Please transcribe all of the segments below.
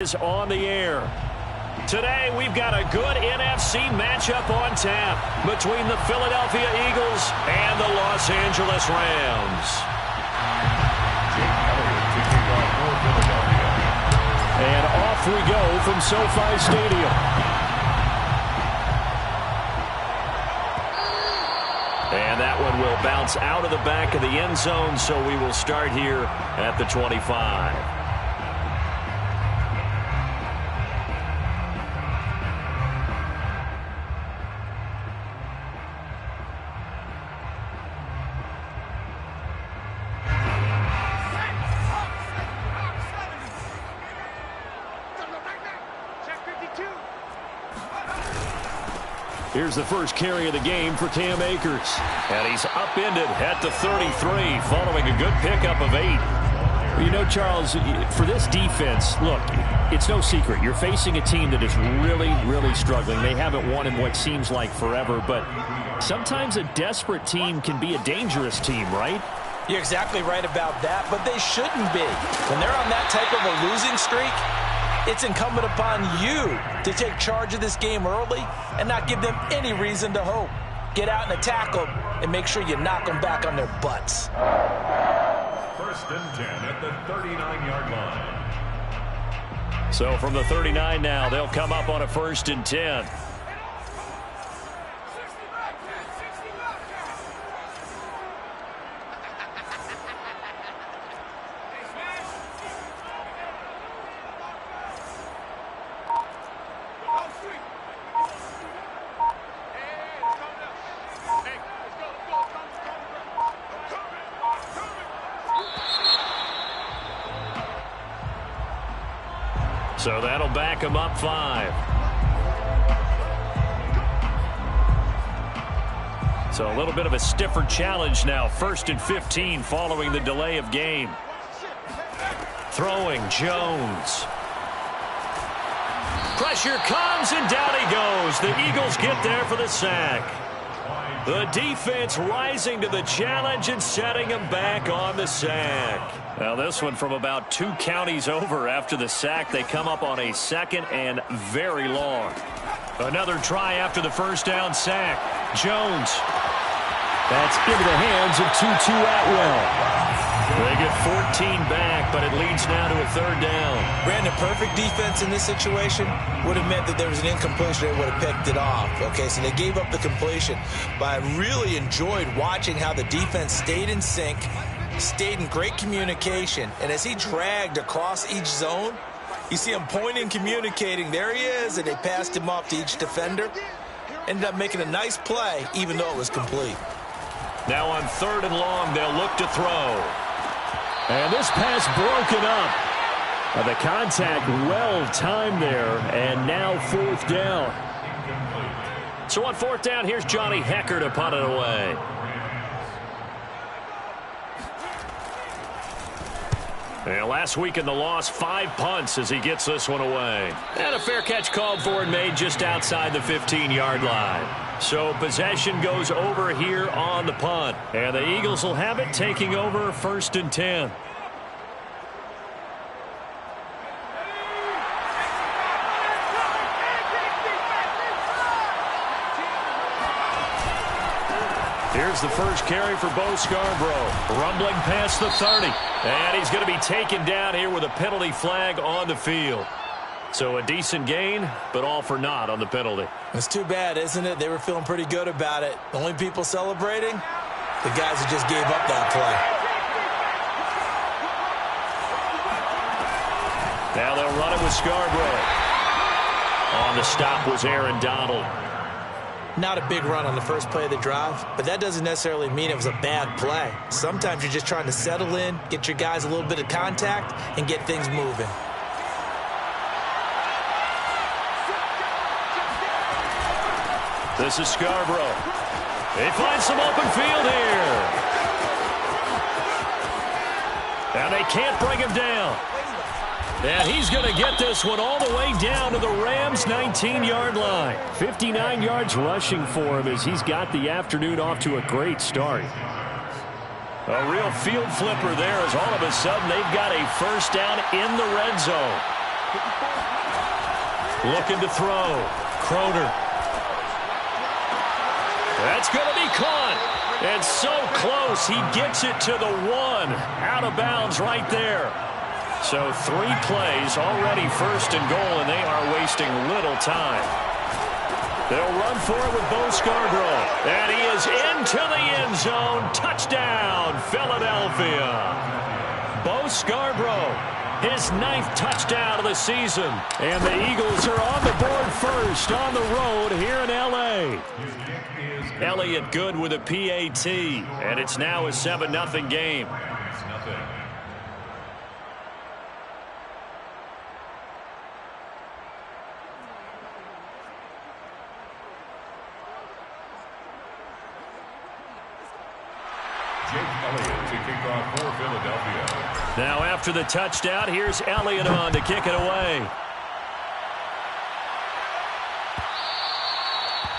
Is on the air. Today we've got a good NFC matchup on tap between the Philadelphia Eagles and the Los Angeles Rams. And off we go from SoFi Stadium. And that one will bounce out of the back of the end zone, so we will start here at the 25. Here's the first carry of the game for Cam Akers. And he's upended at the 33 following a good pickup of 8. You know, Charles, for this defense, look, it's no secret. You're facing a team that is really, really struggling. They haven't won in what seems like forever, but sometimes a desperate team can be a dangerous team, right? You're exactly right about that, but they shouldn't be. When they're on that type of a losing streak, it's incumbent upon you to take charge of this game early and not give them any reason to hope. Get out and attack them and make sure you knock them back on their butts. First and 10 at the 39-yard line. So from the 39 now, they'll come up on a first and 10. So that'll back him up 5. So a little bit of a stiffer challenge now. First and 15 following the delay of game. Throwing Jones. Pressure comes and down he goes. The Eagles get there for the sack. The defense rising to the challenge and setting him back on the sack. Now this one from about 2 counties over after the sack. They come up on a second and very long. Another try after the first down sack. Jones. That's into the hands of Tutu Atwell. They get 14 back, but it leads now to a 3rd down. Brandon, perfect defense in this situation would have meant that there was an incompletion. They would have picked it off. Okay, so they gave up the completion. But I really enjoyed watching how the defense stayed in sync, stayed in great communication, and as he dragged across each zone, you see him pointing, communicating. There he is, and they passed him off to each defender. Ended up making a nice play, even though it was complete. Now on 3rd and long, they'll look to throw. And this pass broken up. The contact well-timed there, and now 4th down. So on 4th down, here's Johnny Hekker to punt it away. And last week in the loss, 5 punts as he gets this one away. And a fair catch called for and made just outside the 15-yard line. So possession goes over here on the punt. And the Eagles will have it, taking over 1st and 10. Here's the first carry for Bo Scarborough. Rumbling past the 30. And he's going to be taken down here with a penalty flag on the field. So a decent gain, but all for naught on the penalty. It's too bad, isn't it? They were feeling pretty good about it. The only people celebrating, the guys who just gave up that play. Now they'll run it with Scarborough. On the stop was Aaron Donald. Not a big run on the first play of the drive, but that doesn't necessarily mean it was a bad play. Sometimes you're just trying to settle in, get your guys a little bit of contact, and get things moving. This is Scarborough. They find some open field here. And they can't bring him down. And he's going to get this one all the way down to the Rams' 19-yard line. 59 yards rushing for him as he's got the afternoon off to a great start. A real field flipper there as all of a sudden they've got a first down in the red zone. Looking to throw. Croner. That's going to be caught. And so close, he gets it to the 1. Out of bounds right there. So 3 plays, already first and goal, and they are wasting little time. They'll run for it with Bo Scarborough. And he is into the end zone. Touchdown, Philadelphia. Bo Scarborough, his 9th touchdown of the season. And the Eagles are on the board first on the road here in L.A. Elliott good with a PAT, and it's now a 7-0 game. Jake Elliott to kick off for Philadelphia. Now after the touchdown, here's Elliott on to kick it away.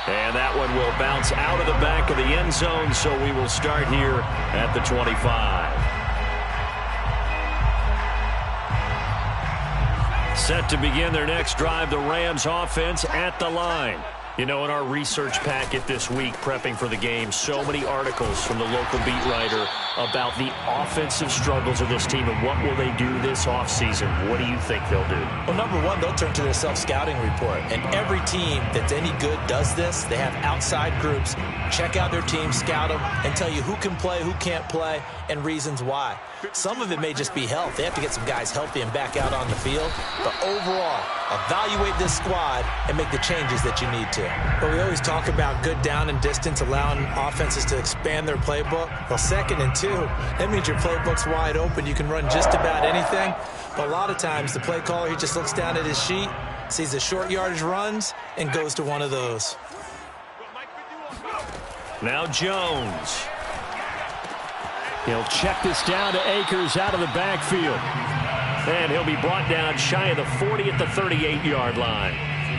And that one will bounce out of the back of the end zone, so we will start here at the 25. Set to begin their next drive, the Rams offense at the line. You know, in our research packet this week, prepping for the game, so many articles from the local beat writer about the offensive struggles of this team and what will they do this offseason. What do you think they'll do? Well, number one, they'll turn to their self-scouting report. And every team that's any good does this. They have outside groups. Check out their team, scout them, and tell you who can play, who can't play, and reasons why. Some of it may just be health. They have to get some guys healthy and back out on the field. But overall, evaluate this squad and make the changes that you need to. But we always talk about good down and distance, allowing offenses to expand their playbook. Well, 2nd and 2, that means your playbook's wide open. You can run just about anything. But a lot of times, the play caller, he just looks down at his sheet, sees the short yardage runs, and goes to one of those. Now Jones. He'll check this down to Akers out of the backfield. And he'll be brought down shy of the 40 at the 38-yard line.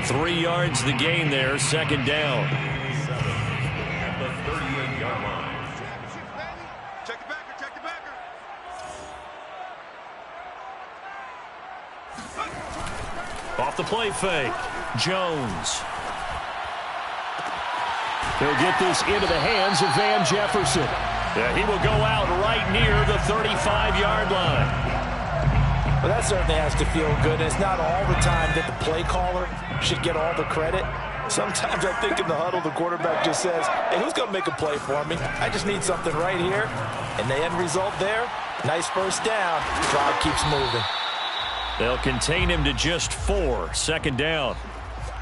3 yards the gain there, 2nd down. At the 38-yard line. Check the backer. Off the play fake. Jones. He'll get this into the hands of Van Jefferson. Yeah, he will go out right near the 35-yard line. Well, that certainly has to feel good. And it's not all the time that the play caller should get all the credit. Sometimes I think in the huddle, the quarterback just says, hey, who's going to make a play for me? I just need something right here. And the end result there, nice first down. Drive keeps moving. They'll contain him to just 4, 2nd down.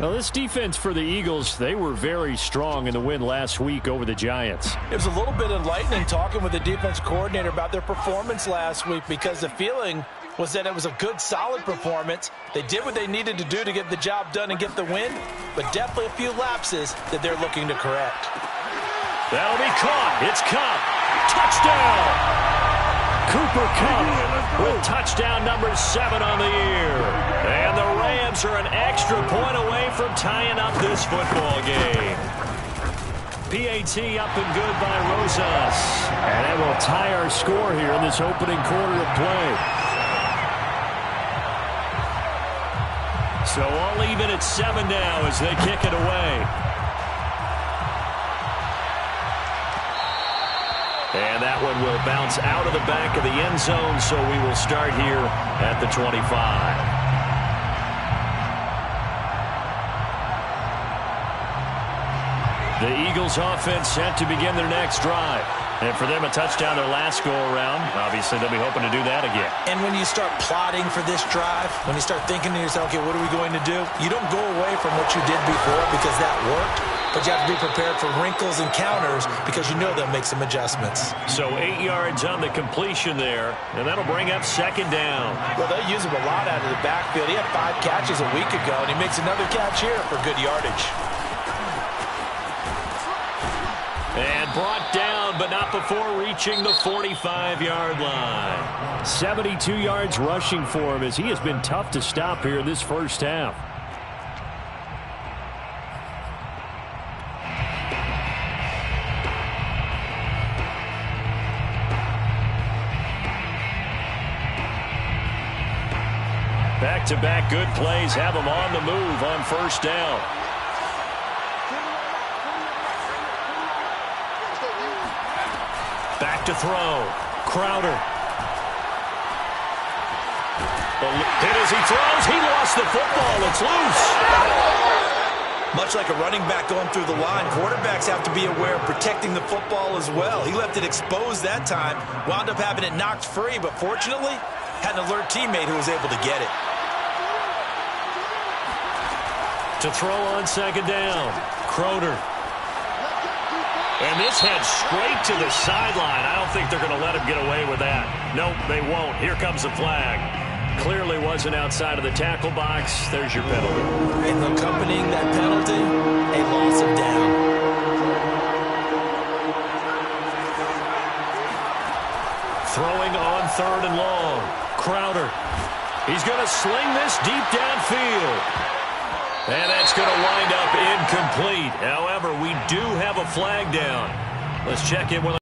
Now, this defense for the Eagles, they were very strong in the win last week over the Giants. It was a little bit enlightening talking with the defense coordinator about their performance last week, because the feeling was that it was a good, solid performance. They did what they needed to do to get the job done and get the win, but definitely a few lapses that they're looking to correct. That'll be caught. It's Kupp. Touchdown! Cooper Kupp with touchdown number 7 on the year. And the Rams are an extra point away from tying up this football game. PAT up and good by Rosas. And that will tie our score here in this opening quarter of play. So all even at 7 now as they kick it away. And that one will bounce out of the back of the end zone, so we will start here at the 25. The Eagles offense set to begin their next drive. And for them, a touchdown their last go-around. Obviously, they'll be hoping to do that again. And when you start plotting for this drive, when you start thinking to yourself, okay, what are we going to do? You don't go away from what you did before because that worked. But you have to be prepared for wrinkles and counters because you know they'll make some adjustments. So 8 yards on the completion there, and that'll bring up 2nd down. Well, they use him a lot out of the backfield. He had 5 catches a week ago, and he makes another catch here for good yardage. And brought down, but not before reaching the 45-yard line. 72 yards rushing for him as he has been tough to stop here in this first half. Back-to-back good plays have them on the move on first down. Back to throw. Crowder. Hit as he throws. He lost the football. It's loose. Much like a running back going through the line, quarterbacks have to be aware of protecting the football as well. He left it exposed that time, wound up having it knocked free, but fortunately, had an alert teammate who was able to get it. To throw on second down, Crowder. And this head straight to the sideline. I don't think they're going to let him get away with that. Nope, they won't. Here comes the flag. Clearly wasn't outside of the tackle box. There's your penalty. And accompanying that penalty, a loss of down. Throwing on third and long. Crowder. He's going to sling this deep downfield. And that's going to wind up incomplete. However, we do have a flag down. Let's check in with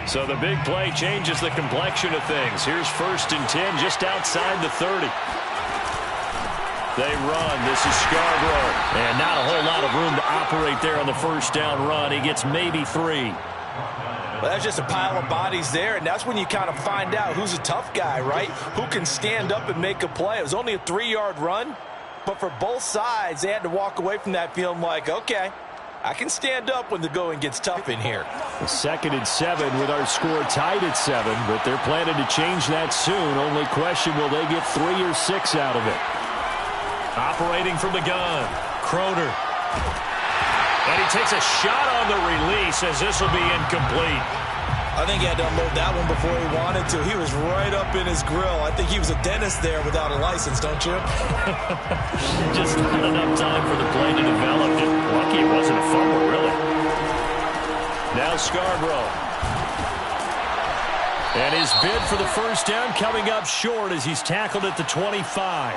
So the big play changes the complexion of things. Here's 1st and 10 just outside the 30. They run. This is Scarborough. And not a whole lot of room to operate there on the first down run. He gets maybe 3. Well, that's just a pile of bodies there, and that's when you kind of find out who's a tough guy, right? Who can stand up and make a play. It was only a 3-yard run, but for both sides, they had to walk away from that feeling like, okay, I can stand up when the going gets tough in here. 2nd and 7 with our score tied at 7, but they're planning to change that soon. Only question, will they get 3 or 6 out of it? Operating from the gun, Crowder. And he takes a shot on the release as this will be incomplete. I think he had to unload that one before he wanted to. He was right up in his grill. I think he was a dentist there without a license, don't you? Just not enough time for the play to develop. Just lucky it wasn't a fumble, really. Now Scarborough. And his bid for the first down coming up short as he's tackled at the 25.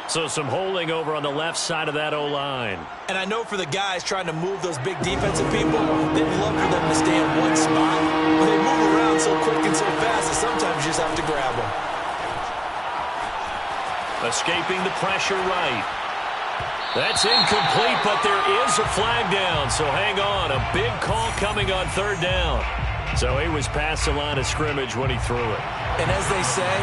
So some holding over on the left side of that O-line. And I know for the guys trying to move those big defensive people, they'd love for them to stay in one spot. But they move around so quick and so fast that sometimes you just have to grab them. Escaping the pressure right. That's incomplete, but there is a flag down. So hang on. A big call coming on 3rd down. So he was past the line of scrimmage when he threw it. And as they say,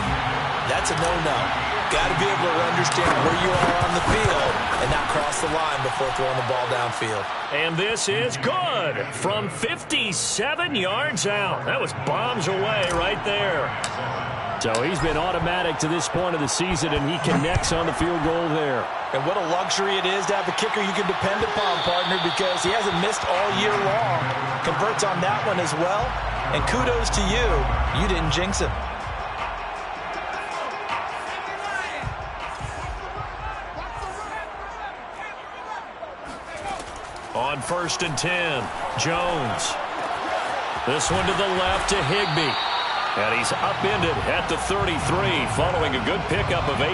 that's a no-no. Got to be able to understand where you are on the field and not cross the line before throwing the ball downfield. And this is good from 57 yards out. That was bombs away right there. So he's been automatic to this point of the season, and he connects on the field goal there. And what a luxury it is to have a kicker you can depend upon, partner, because he hasn't missed all year long. Converts on that one as well. And kudos to you. You didn't jinx him. On 1st and 10, Jones. This one to the left to Higbee. And he's upended at the 33 following a good pickup of 8.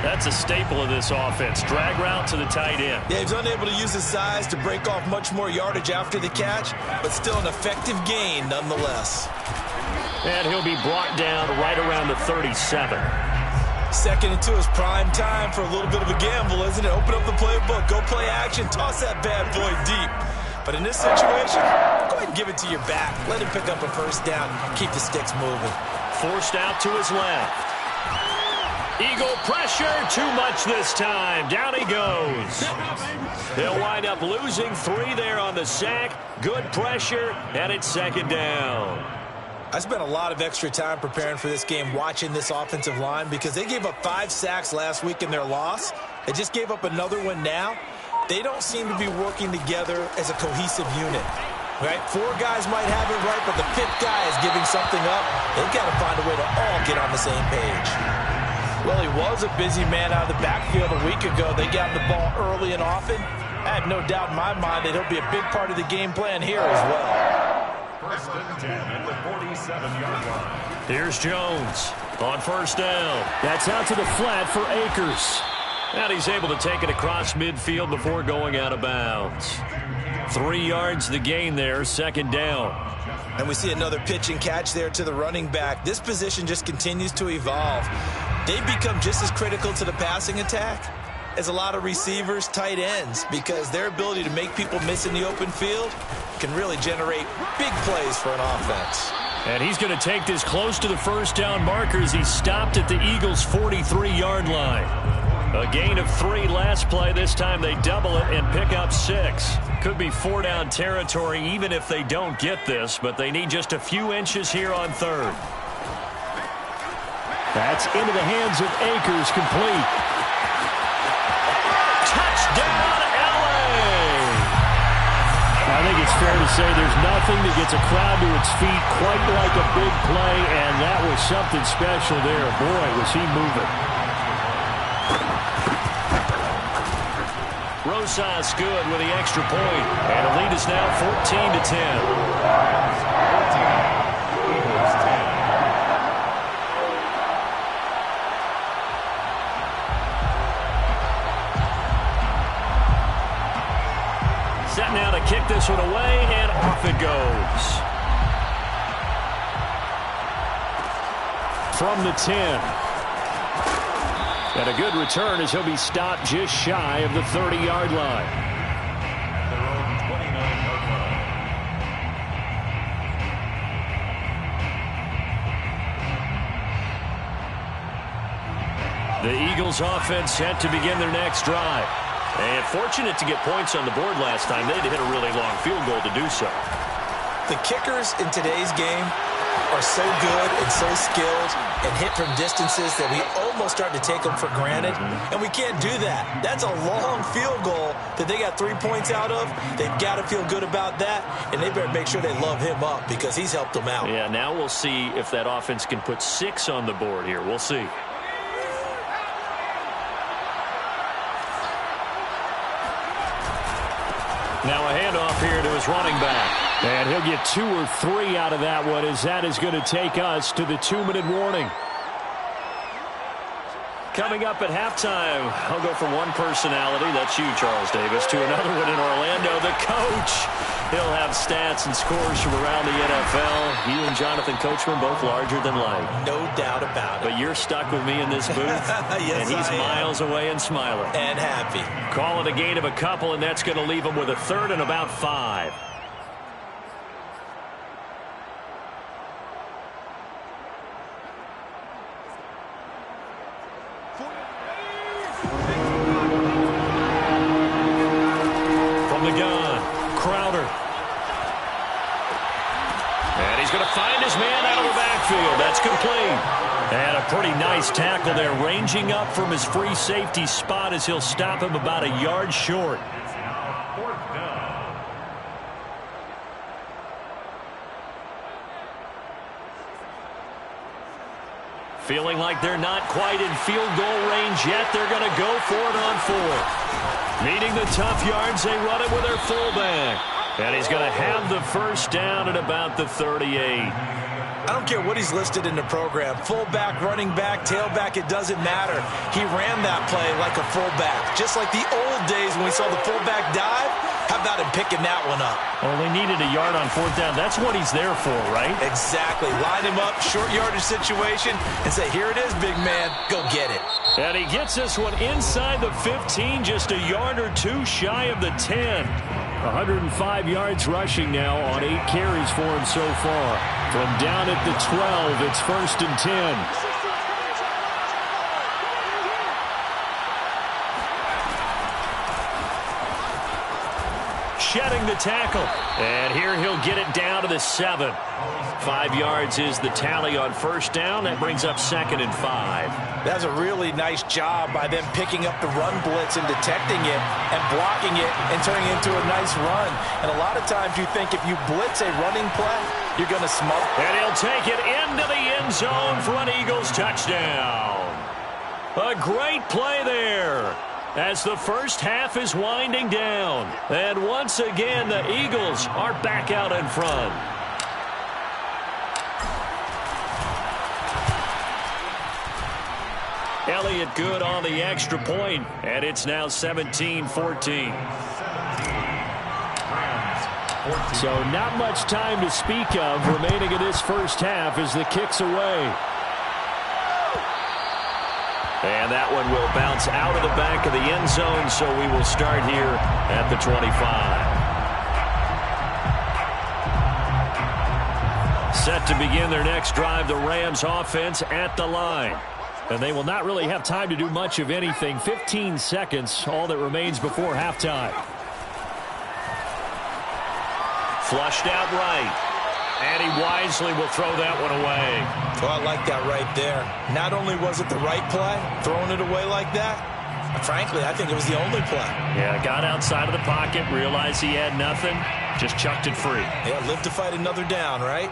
That's a staple of this offense. Drag route to the tight end. Yeah, he's unable to use his size to break off much more yardage after the catch, but still an effective gain nonetheless. And he'll be brought down right around the 37. 2nd and 2 is prime time for a little bit of a gamble, isn't it? Open up the playbook, go play action, toss that bad boy deep. But in this situation, go ahead and give it to your back. Let him pick up a first down, keep the sticks moving. Forced out to his left. Eagle pressure, too much this time. Down he goes. They'll wind up losing 3 there on the sack. Good pressure, and it's 2nd down. I spent a lot of extra time preparing for this game watching this offensive line because they gave up 5 sacks last week in their loss. They just gave up another one now. They don't seem to be working together as a cohesive unit. Right? 4 guys might have it right, but the 5th guy is giving something up. They've got to find a way to all get on the same page. Well, he was a busy man out of the backfield a week ago. They got the ball early and often. I have no doubt in my mind that he'll be a big part of the game plan here as well. 1st and 10 at the 47-yard line. Here's Jones on 1st down. That's out to the flat for Akers. And he's able to take it across midfield before going out of bounds. 3 yards the gain there, second down. And we see another pitch and catch there to the running back. This position just continues to evolve. They've become just as critical to the passing attack as a lot of receivers, tight ends, because their ability to make people miss in the open field can really generate big plays for an offense. And he's going to take this close to the first down markers. He stopped at the Eagles' 43-yard line. A gain of 3 last play. This time they double it and pick up 6. Could be 4-down territory even if they don't get this, but they need just a few inches here on third. That's into the hands of Akers, complete. Touchdown, LA! I think it's fair to say there's nothing that gets a crowd to its feet quite like a big play, and that was something special there. Boy, was he moving. Rosas good with the extra point, and the lead is now 14-10. Set now to kick this one away, and off it goes. From the 10. And a good return as he'll be stopped just shy of the 30-yard line. Their own 29-yard line. The Eagles offense set to begin their next drive. And fortunate to get points on the board last time. They had to hit a really long field goal to do so. The kickers in today's game are so good and so skilled and hit from distances that we almost start to take them for granted, and we can't do that. That's a long field goal that they got 3 points out of. They've got to feel good about that, and they better make sure they love him up because he's helped them out. Yeah, now we'll see if that offense can put 6 on the board here. We'll see. Now a handoff here to his running back. And he'll get 2 or 3 out of that one, as that is going to take us to the 2-minute warning. Coming up at halftime, I'll go from one personality, that's you, Charles Davis, to another one in Orlando, the coach. He'll have stats and scores from around the NFL. You and Jonathan Coachman, both larger than life. No doubt about it. But you're stuck with me in this booth, yes, and he's miles away and smiling. And happy. Call it a gain of a couple, and that's going to leave him with a third and about 5. From the gun, Crowder. And he's going to find his man out of the backfield. That's complete. And a pretty nice tackle there, ranging up from his free safety spot as he'll stop him about a yard short. Feeling like they're not quite in field goal range yet. They're going to go for it on 4th. Needing the tough yards, they run it with their fullback. And he's going to have the first down at about the 38. I don't care what he's listed in the program. Fullback, running back, tailback, it doesn't matter. He ran that play like a fullback. Just like the old days when we saw the fullback dive. How about him picking that one up? Well, they needed a yard on 4th down. That's what he's there for, right? Exactly. Line him up, short yardage situation, and say, here it is, big man. Go get it. And he gets this one inside the 15, just a yard or 2 shy of the 10. 105 yards rushing now on 8 carries for him so far. From down at the 12, it's 1st and 10. Shedding the tackle. And here he'll get it down to the 7. 5 yards is the tally on 1st down. That brings up 2nd and 5. That's a really nice job by them picking up the run blitz and detecting it and blocking it and turning it into a nice run. And a lot of times you think if you blitz a running play, you're going to smoke. And he'll take it into the end zone for an Eagles touchdown. A great play there as the first half is winding down. And once again, the Eagles are back out in front. Elliott good on the extra point, and it's now 17-14. So not much time to speak of remaining in this first half as the kick's away. And that one will bounce out of the back of the end zone, so we will start here at the 25. Set to begin their next drive, the Rams offense at the line. And they will not really have time to do much of anything. 15 seconds, all that remains before halftime. Flushed out right. And he wisely will throw that one away. Well, I like that right there. Not only was it the right play, throwing it away like that, frankly, I think it was the only play. Yeah, got outside of the pocket, realized he had nothing, just chucked it free. Yeah, live to fight another down, right?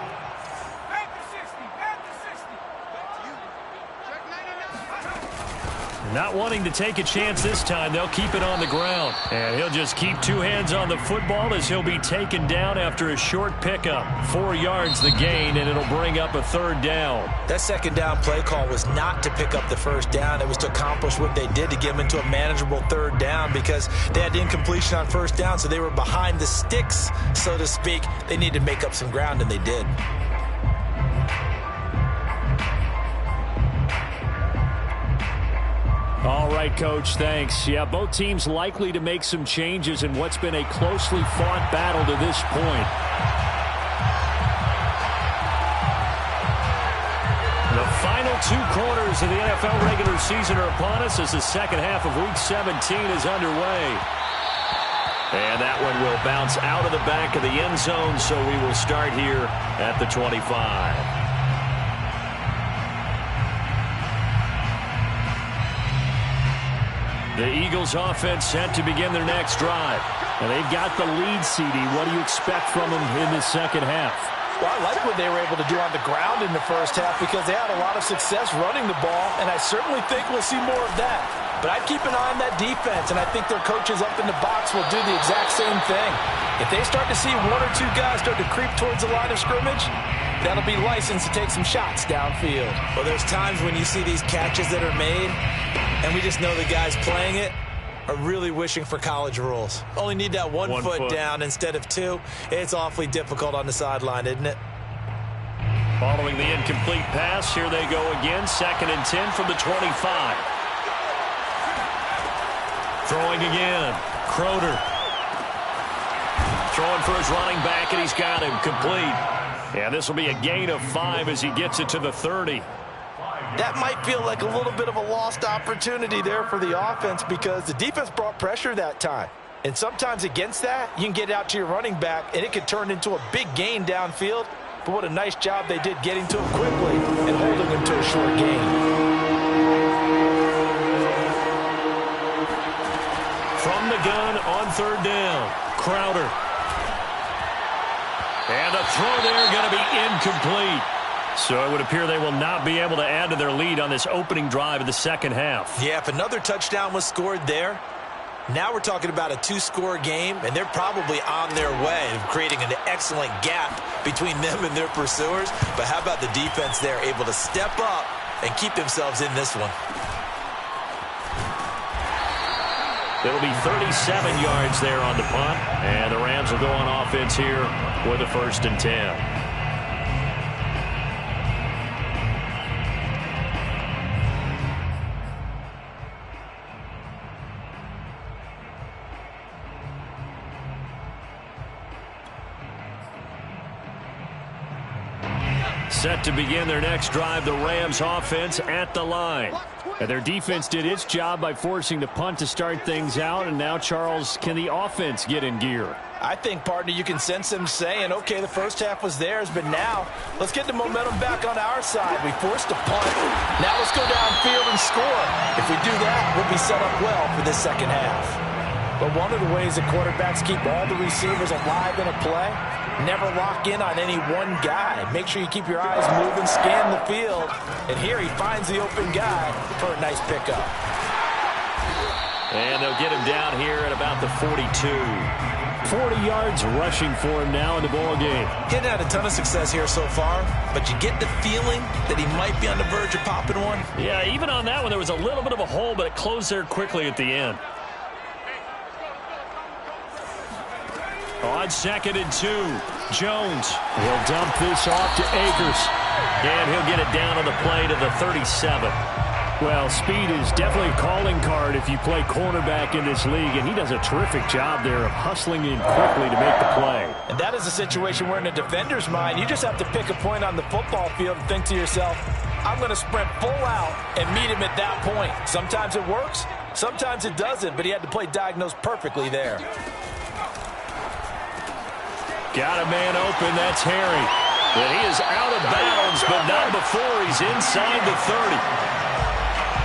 Not wanting to take a chance this time, they'll keep it on the ground. And he'll just keep two hands on the football as he'll be taken down after a short pickup. 4 yards the gain, and it'll bring up a third down. That second down play call was not to pick up the first down. It was to accomplish what they did to get them into a manageable third down because they had incompletion on first down, so they were behind the sticks, so to speak. They needed to make up some ground, and they did. All right, Coach, thanks. Yeah, both teams likely to make some changes in what's been a closely fought battle to this point. The final 2 quarters of the NFL regular season are upon us as the second half of Week 17 is underway. And that one will bounce out of the back of the end zone, so we will start here at the 25. The Eagles offense set to begin their next drive. And they've got the lead, CD. What do you expect from them in the second half? Well, I like what they were able to do on the ground in the first half because they had a lot of success running the ball, and I certainly think we'll see more of that. But I'd keep an eye on that defense, and I think their coaches up in the box will do the exact same thing. If they start to see 1 or 2 guys start to creep towards the line of scrimmage, that'll be licensed to take some shots downfield. Well, there's times when you see these catches that are made, and we just know the guys playing it are really wishing for college rules. Only need that one foot down instead of 2. It's awfully difficult on the sideline, isn't it? Following the incomplete pass, here they go again. 2nd and 10 from the 25. Throwing again. Crowder. Throwing for his running back, and he's got him complete. Yeah, this will be a gain of 5 as he gets it to the 30. That might feel like a little bit of a lost opportunity there for the offense because the defense brought pressure that time. And sometimes against that, you can get out to your running back, and it could turn into a big gain downfield. But what a nice job they did getting to him quickly and holding him to a short gain. From the gun on 3rd down, Crowder. And a throw there going to be incomplete. So it would appear they will not be able to add to their lead on this opening drive of the second half. Yeah, if another touchdown was scored there, now we're talking about a 2-score game, and they're probably on their way of creating an excellent gap between them and their pursuers. But how about the defense there, able to step up and keep themselves in this one? It'll be 37 yards there on the punt, and the Rams will go on offense here with a 1st and 10. Set to begin their next drive, the Rams offense at the line. And their defense did its job by forcing the punt to start things out. And now, Charles, can the offense get in gear? I think, partner, you can sense them saying, okay, the first half was theirs, but now let's get the momentum back on our side. We forced a punt. Now let's go downfield and score. If we do that, we'll be set up well for this second half. But one of the ways that quarterbacks keep all the receivers alive in a play, never lock in on any one guy. Make sure you keep your eyes moving, scan the field. And here he finds the open guy for a nice pickup. And they'll get him down here at about the 42. 40 yards rushing for him now in the ball game. He hadn't had a ton of success here so far, but you get the feeling that he might be on the verge of popping one. Yeah, even on that one, there was a little bit of a hole, but it closed there quickly at the end. On 2nd and 2, Jones. He'll dump this off to Akers. And he'll get it down on the play to the 37. Well, speed is definitely a calling card if you play cornerback in this league, and he does a terrific job there of hustling in quickly to make the play. And that is a situation where in a defender's mind, you just have to pick a point on the football field and think to yourself, I'm going to sprint full out and meet him at that point. Sometimes it works, sometimes it doesn't, but he had to play diagnose perfectly there. Got a man open, that's Harry. And he is out of bounds, but not before he's inside the 30.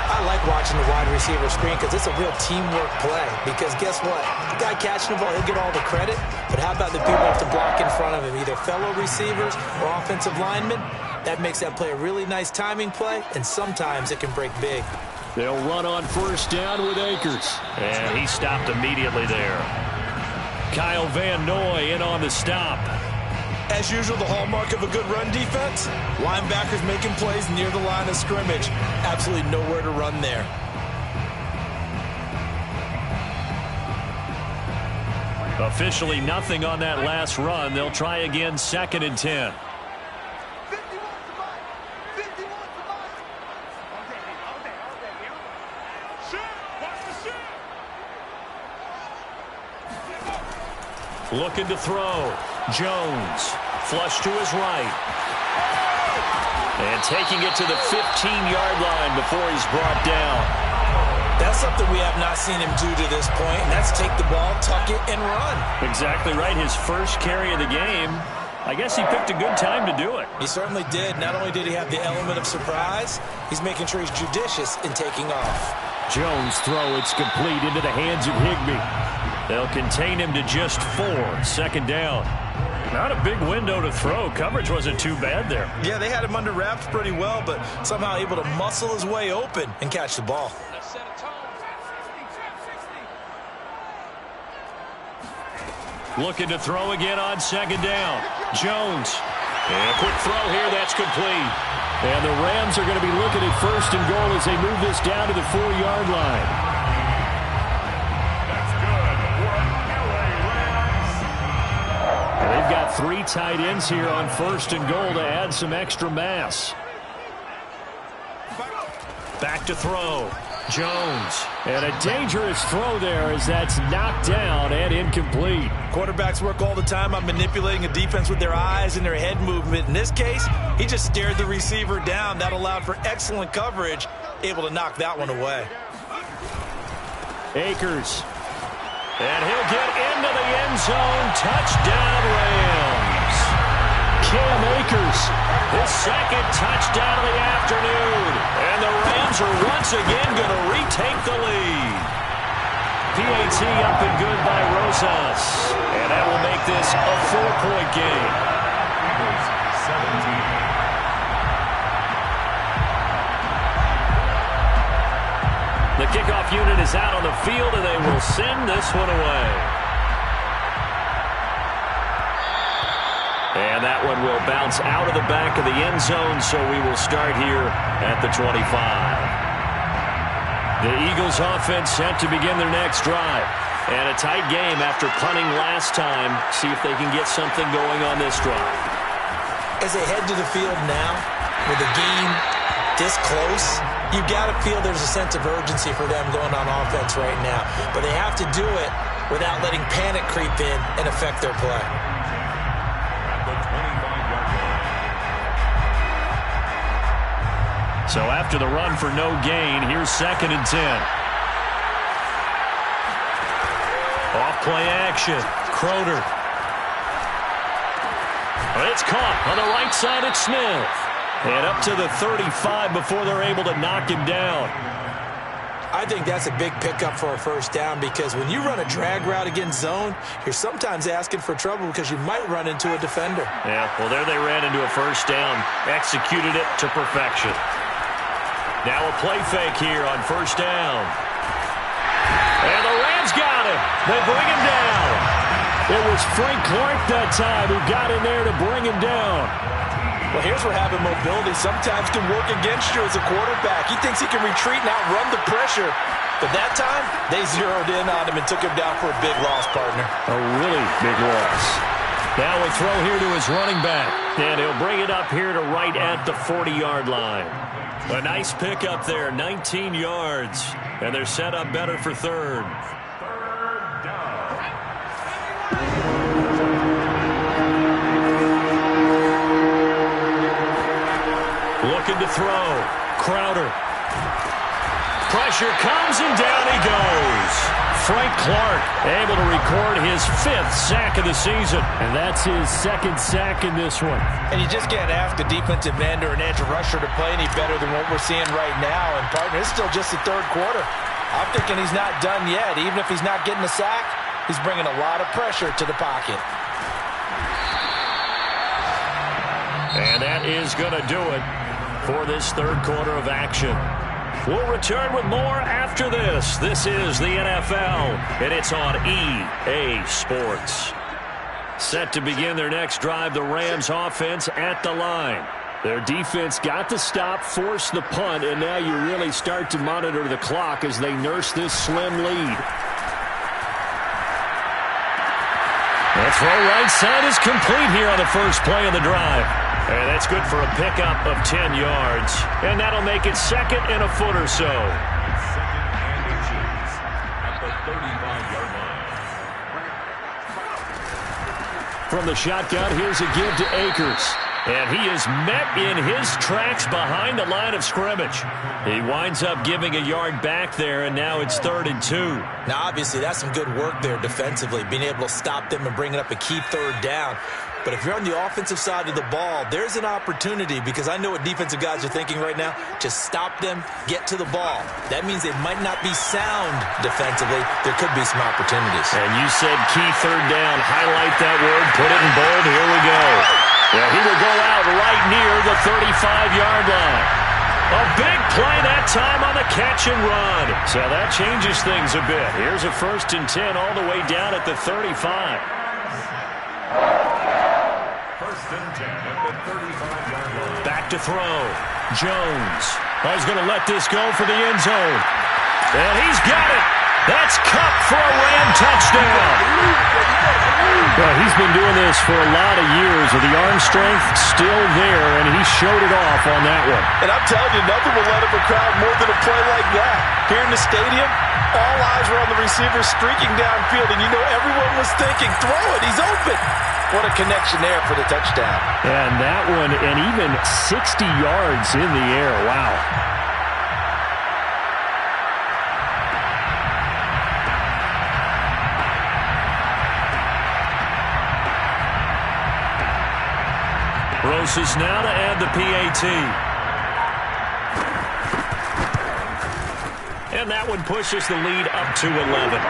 I like watching the wide receiver screen because it's a real teamwork play. Because guess what? The guy catching the ball, he'll get all the credit. But how about the people who have to block in front of him, either fellow receivers or offensive linemen? That makes that play a really nice timing play, and sometimes it can break big. They'll run on 1st down with Akers. And he stopped immediately there. Kyle Van Noy in on the stop. As usual, the hallmark of a good run defense, linebackers making plays near the line of scrimmage. Absolutely nowhere to run there. Officially nothing on that last run. They'll try again 2nd and 10. Looking to throw. Jones. Flush to his right. And taking it to the 15-yard line before he's brought down. That's something we have not seen him do to this point, and that's take the ball, tuck it, and run. Exactly right. His first carry of the game. I guess he picked a good time to do it. He certainly did. Not only did he have the element of surprise, he's making sure he's judicious in taking off. Jones' throw, it's complete into the hands of Higbee. They'll contain him to just 4. 2nd down. Not a big window to throw. Coverage wasn't too bad there. Yeah, they had him under wraps pretty well, but somehow able to muscle his way open and catch the ball. Looking to throw again on 2nd down. Jones. And a quick throw here. That's complete. And the Rams are going to be looking at 1st and goal as they move this down to the 4-yard line. They've got 3 tight ends here on 1st and goal to add some extra mass. Back to throw. Jones. And a dangerous throw there as that's knocked down and incomplete. Quarterbacks work all the time on manipulating a defense with their eyes and their head movement. In this case, he just stared the receiver down. That allowed for excellent coverage, able to knock that one away. Akers. And he'll get into the end zone. Touchdown, Rams. Cam Akers. His 2nd touchdown of the afternoon. And the Rams are once again going to retake the lead. PAT up and good by Rosas. And that will make this a 4-point game. 17. The kickoff unit is out on the field, and they will send this one away. And that one will bounce out of the back of the end zone, so we will start here at the 25. The Eagles offense set to begin their next drive. And a tight game after punting last time. See if they can get something going on this drive. As they head to the field now, with the game this close, you've got to feel there's a sense of urgency for them going on offense right now. But they have to do it without letting panic creep in and affect their play. So after the run for no gain, here's 2nd and 10. Off play action. Crowder. It's caught on the right side at Smith. And up to the 35 before they're able to knock him down. I think that's a big pickup for a 1st down because when you run a drag route against zone, you're sometimes asking for trouble because you might run into a defender. Yeah, well, there they ran into a 1st down. Executed it to perfection. Now a play fake here on 1st down. And the Rams got him. They bring him down. It was Frank Clark that time who got in there to bring him down. Well, here's where having mobility sometimes can work against you as a quarterback. He thinks he can retreat and outrun the pressure. But that time, they zeroed in on him and took him down for a big loss, partner. A really big loss. Now a throw here to his running back. And he'll bring it up here to right at the 40-yard line. A nice pickup there, 19 yards. And they're set up better for third. Looking to throw. Crowder. Pressure comes and down he goes. Frank Clark able to record his 5th sack of the season. And that's his 2nd sack in this one. And you just can't ask a defensive end or an edge rusher to play any better than what we're seeing right now. And, partner, it's still just the 3rd quarter. I'm thinking he's not done yet. Even if he's not getting a sack, he's bringing a lot of pressure to the pocket. And that is going to do it for this 3rd quarter of action. We'll return with more after this. This is the NFL, and it's on EA Sports. Set to begin their next drive, the Rams offense at the line. Their defense got the stop, forced the punt, and now you really start to monitor the clock as they nurse this slim lead. The throw right side is complete here on the first play of the drive. And that's good for a pickup of 10 yards. And that'll make it 2nd and a foot or so. 2nd and inches at the 35-yard line. From the shotgun, here's a give to Akers. And he is met in his tracks behind the line of scrimmage. He winds up giving a yard back there, and now it's 3rd and 2. Now, obviously, that's some good work there defensively, being able to stop them and bringing up a key 3rd down. But if you're on the offensive side of the ball, there's an opportunity, because I know what defensive guys are thinking right now. Just stop them, get to the ball. That means they might not be sound defensively. There could be some opportunities. And you said key 3rd down. Highlight that word. Put it in bold. Here we go. Well, he will go out right near the 35-yard line. A big play that time on the catch and run. So that changes things a bit. Here's a 1st and 10 all the way down at the 35. 1st and 10 at the 35-yard line. Back to throw. Jones. He's going to let this go for the end zone. And he's got it. That's Kupp for a Ram touchdown. Well, he's been doing this for a lot of years with the arm strength still there, and he showed it off on that one. And I'm telling you, nothing will let up a crowd more than a play like that. Here in the stadium, all eyes were on the receiver streaking downfield, and you know everyone was thinking, throw it, he's open. What a connection there for the touchdown. And that one, and even 60 yards in the air. Wow. Roses now to add the PAT. And that one pushes the lead up to 11.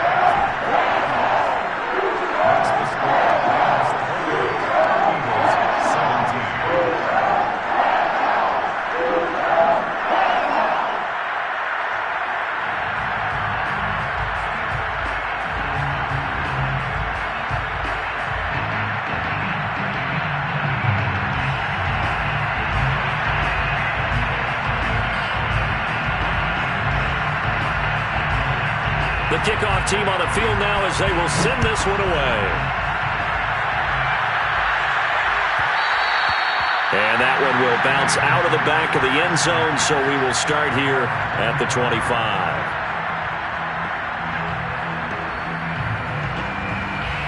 The kickoff team on the field now as they will send this one away. And that one will bounce out of the back of the end zone, so we will start here at the 25.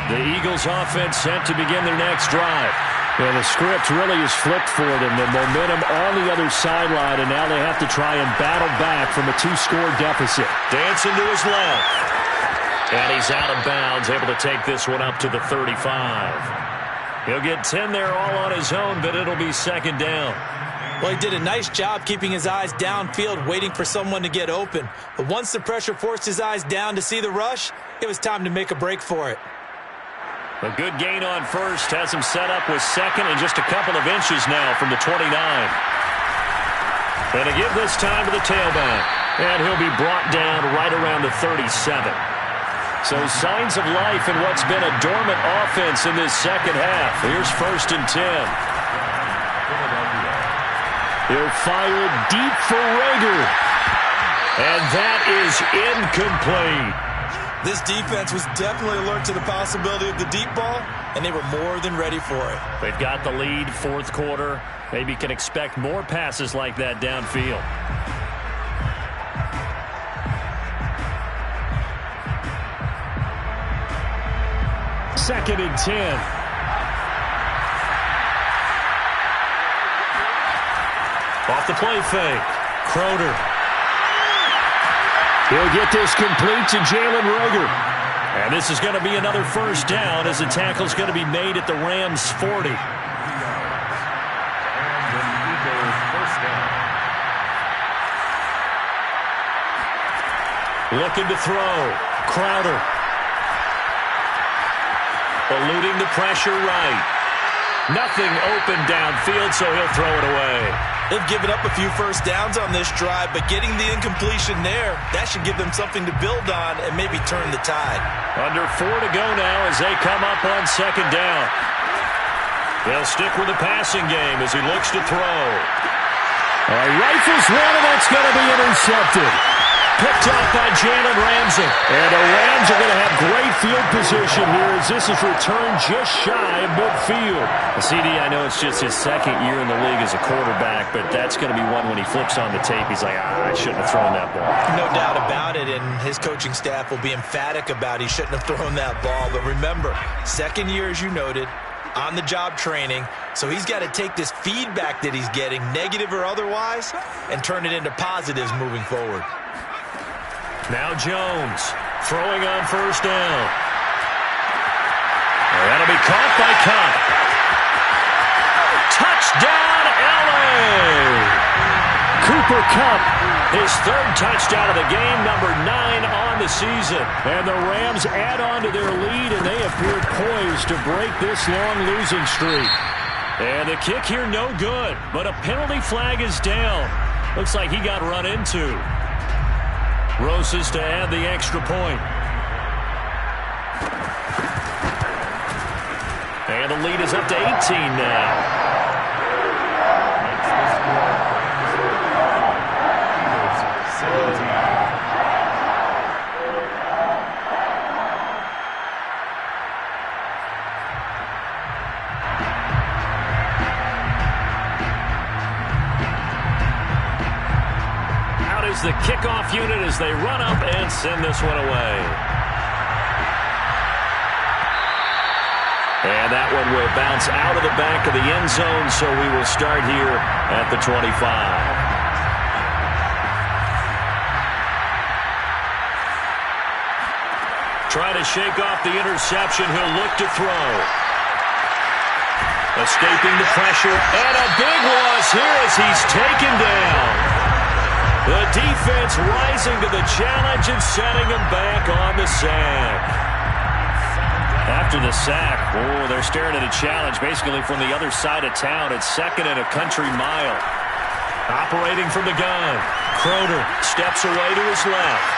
The Eagles offense set to begin their next drive. Well, the script really is flipped for them. The momentum on the other sideline, and now they have to try and battle back from a 2-score deficit. Dancing to his left. And he's out of bounds, able to take this one up to the 35. He'll get 10 there all on his own, but it'll be 2nd down. Well, he did a nice job keeping his eyes downfield, waiting for someone to get open. But once the pressure forced his eyes down to see the rush, it was time to make a break for it. A good gain on first has him set up with 2nd and just a couple of inches now from the 29. And to give this time to the tailback. And he'll be brought down right around the 37. So signs of life in what's been a dormant offense in this second half. Here's 1st and 10. He'll fire deep for Reagor. And that is incomplete. This defense was definitely alert to the possibility of the deep ball, and they were more than ready for it. They've got the lead, fourth quarter. Maybe can expect more passes like that downfield. Second and 10. Off the play fake. Crowder. He'll get this complete to Jalen Reagor. And this is going to be another first down as the tackle's going to be made at the Rams' 40. Looking to throw. Crowder. Eluding the pressure right. Nothing open downfield, so he'll throw it away. They've given up a few first downs on this drive, but getting the incompletion there, that should give them something to build on and maybe turn the tide. Under 4 to go now as they come up on second down. They'll stick with the passing game as he looks to throw. Rifles one, and that's going to be intercepted. Picked off by Jalen Ramsey. And the Rams are going to have great field position here as this is returned just shy of midfield. CD, I know it's just his second year in the league as a quarterback, but that's going to be one when he flips on the tape, he's like, I shouldn't have thrown that ball. No doubt about it, and his coaching staff will be emphatic about he shouldn't have thrown that ball. But remember, second year, as you noted, on-the-job training, so he's got to take this feedback that he's getting, negative or otherwise, and turn it into positives moving forward. Now Jones throwing on first down. That'll be caught by Kupp. Touchdown, LA! Cooper Kupp, his third touchdown of the game, number 9 on the season. And the Rams add on to their lead, and they appear poised to break this long losing streak. And the kick here no good, but a penalty flag is down. Looks like he got run into. Roses to add the extra point. And the lead is up to 18 now. The kickoff unit as they run up and send this one away. And that one will bounce out of the back of the end zone, so we will start here at the 25. Trying to shake off the interception, he'll look to throw. Escaping the pressure, and a big loss here as he's taken down. The defense rising to the challenge and setting him back on the sack. After the sack, they're staring at a challenge basically from the other side of town. It's second and a country mile. Operating from the gun. Crowder steps away to his left.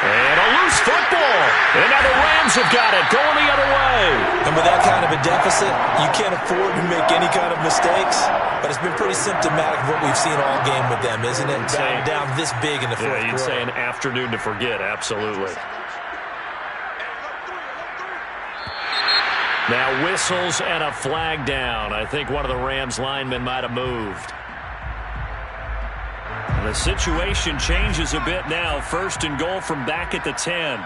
And a loose football. And now the Rams have got it, going the other way. And with that kind of a deficit, you can't afford to make any kind of mistakes. But it's been pretty symptomatic of what we've seen all game with them, isn't it? Down this big in the fourth quarter. You'd say an afternoon to forget, absolutely. Now whistles and a flag down. I think one of the Rams linemen might have moved. The situation changes a bit now. First and goal from back at the 10.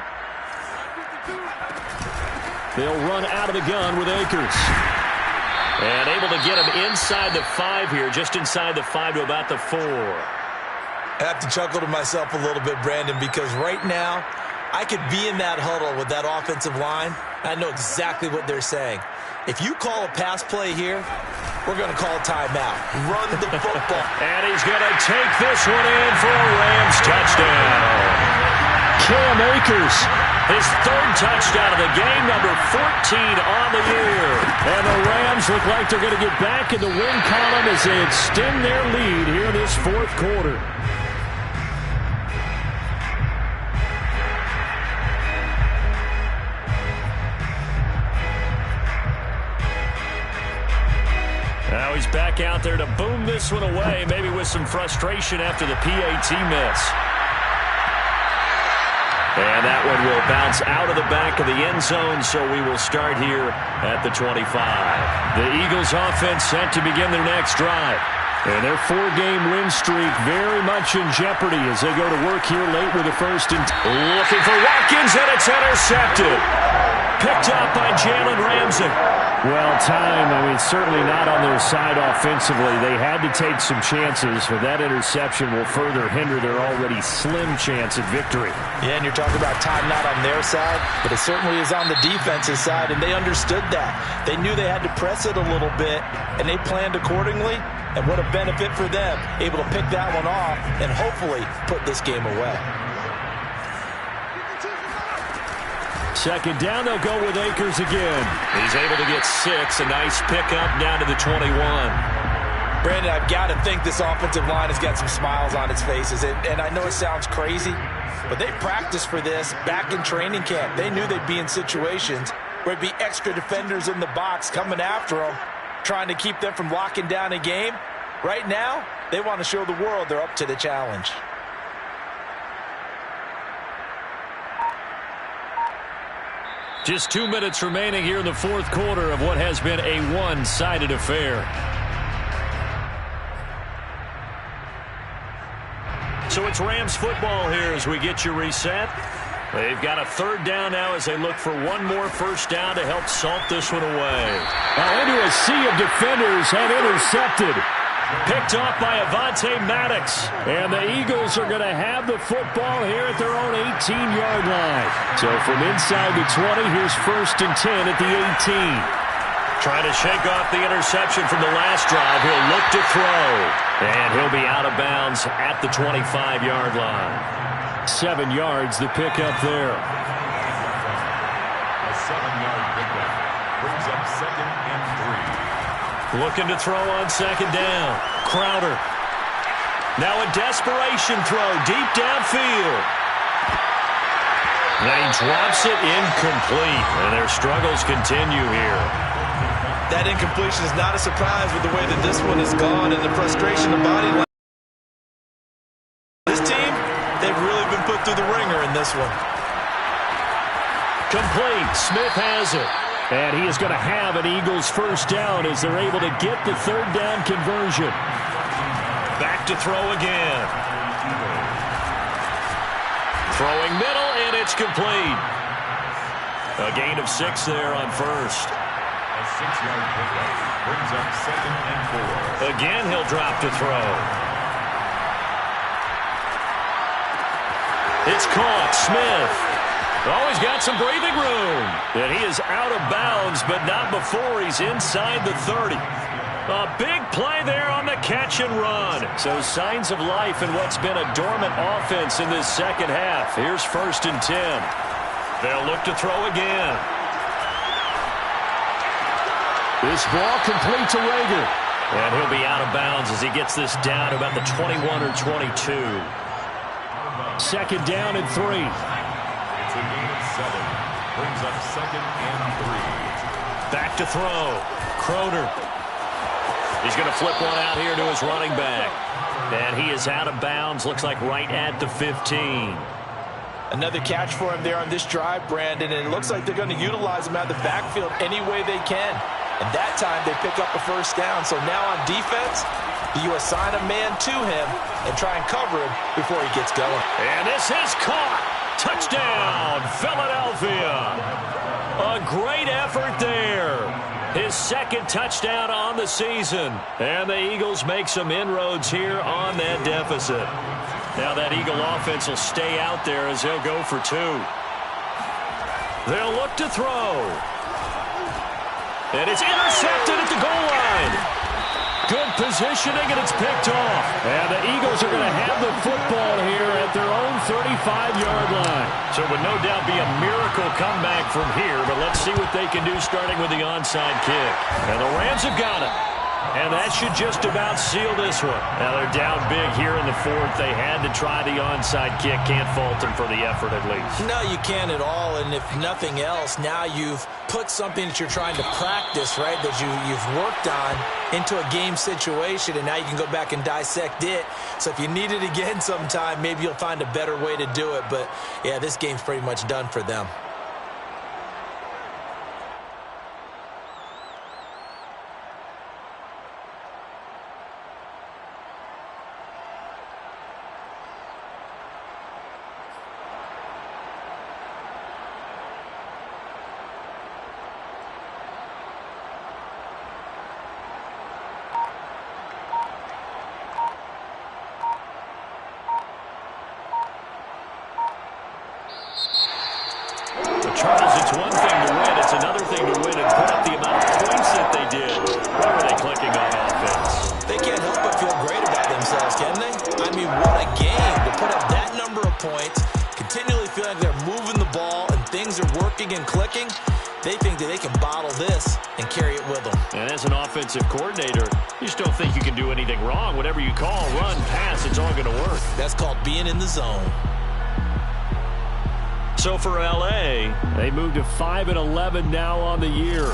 They'll run out of the gun with Akers. And able to get him inside the 5 here, just inside the 5 to about the 4. I have to chuckle to myself a little bit, Brandon, because right now I could be in that huddle with that offensive line. I know exactly what they're saying. If you call a pass play here, we're going to call a timeout. Run the football. And he's going to take this one in for a Rams touchdown. Cam Akers, his third touchdown of the game, number 14 on the year. And the Rams look like they're going to get back in the win column as they extend their lead here in this fourth quarter. Now he's back out there to boom this one away, maybe with some frustration after the PAT miss. And that one will bounce out of the back of the end zone, so we will start here at the 25. The Eagles offense set to begin their next drive. And their 4-game win streak very much in jeopardy as they go to work here late with the first and looking for Watkins, and it's intercepted. Picked up by Jalen Ramsey. Well, certainly not on their side offensively. They had to take some chances, but that interception will further hinder their already slim chance at victory. Yeah, and you're talking about time not on their side, but it certainly is on the defensive side, and they understood that. They knew they had to press it a little bit, and they planned accordingly, and what a benefit for them, able to pick that one off and hopefully put this game away. Second down, they'll go with Akers again. He's able to get 6. A nice pickup down to the 21. Brandon, I've got to think this offensive line has got some smiles on its faces. And I know it sounds crazy, but they practiced for this back in training camp. They knew they'd be in situations where it'd be extra defenders in the box coming after them, trying to keep them from locking down a game. Right now, they want to show the world they're up to the challenge. Just 2 minutes remaining here in the fourth quarter of what has been a one-sided affair. So it's Rams football here as we get you reset. They've got a third down now as they look for one more first down to help salt this one away. Now into a sea of defenders and intercepted. Picked off by Avonte Maddox. And the Eagles are going to have the football here at their own 18-yard line. So from inside the 20, here's 1st and 10 at the 18. Trying to shake off the interception from the last drive. He'll look to throw. And he'll be out of bounds at the 25-yard line. 7 yards, the pickup there. A 7-yard pickup brings up 2nd and 3. Looking to throw on second down. Crowder. Now a desperation throw deep downfield. Then he drops it incomplete. And their struggles continue here. That incompletion is not a surprise with the way that this one has gone and the frustration of body line. This team, they've really been put through the ringer in this one. Complete. Smith has it. And he is going to have an Eagles first down as they're able to get the third down conversion. Back to throw again. Throwing middle, and it's complete. A gain of 6 there on first. A 6-yard pickup brings up 2nd and 4. Again, he'll drop to throw. It's caught. Smith. Oh, he's got some breathing room. And he is out of bounds, but not before he's inside the 30. A big play there on the catch and run. So signs of life in what's been a dormant offense in this second half. Here's 1st and 10. They'll look to throw again. This ball complete to Rager. And he'll be out of bounds as he gets this down to about the 21 or 22. Second down and 3. It's a gain of 7. Brings up 2nd and 3. Back to throw. Crowder. He's going to flip one out here to his running back. And he is out of bounds. Looks like right at the 15. Another catch for him there on this drive, Brandon, and it looks like they're going to utilize him out of the backfield any way they can. And that time they pick up a first down. So now on defense, you assign a man to him and try and cover him before he gets going. And this is caught. Touchdown, Philadelphia. A great effort there. His second touchdown on the season. And the Eagles make some inroads here on that deficit. Now that Eagle offense will stay out there as they'll go for 2. They'll look to throw. And it's intercepted at the goal line. Good positioning, and it's picked off. And the Eagles are going to have the football here at their own 35-yard line. So it would no doubt be a miracle comeback from here, but let's see what they can do starting with the onside kick. And the Rams have got it. And that should just about seal this one. Now they're down big here in the fourth. They had to try the onside kick. Can't fault them for the effort at least. No, you can't at all. And if nothing else, now you've put something that you're trying to practice, right, that you've worked on into a game situation, and now you can go back and dissect it. So if you need it again sometime, maybe you'll find a better way to do it. But, yeah, this game's pretty much done for them. Charles, it's one thing to win. It's another thing to win and put up the amount of points that they did. Where were they clicking on offense? They can't help but feel great about themselves, can they? I mean, what a game to put up that number of points, continually feel like they're moving the ball and things are working and clicking. They think that they can bottle this and carry it with them. And as an offensive coordinator, you just don't think you can do anything wrong. Whatever you call, run, pass, it's all going to work. That's called being in the zone. So for L.A., they moved to 5-11 now on the year.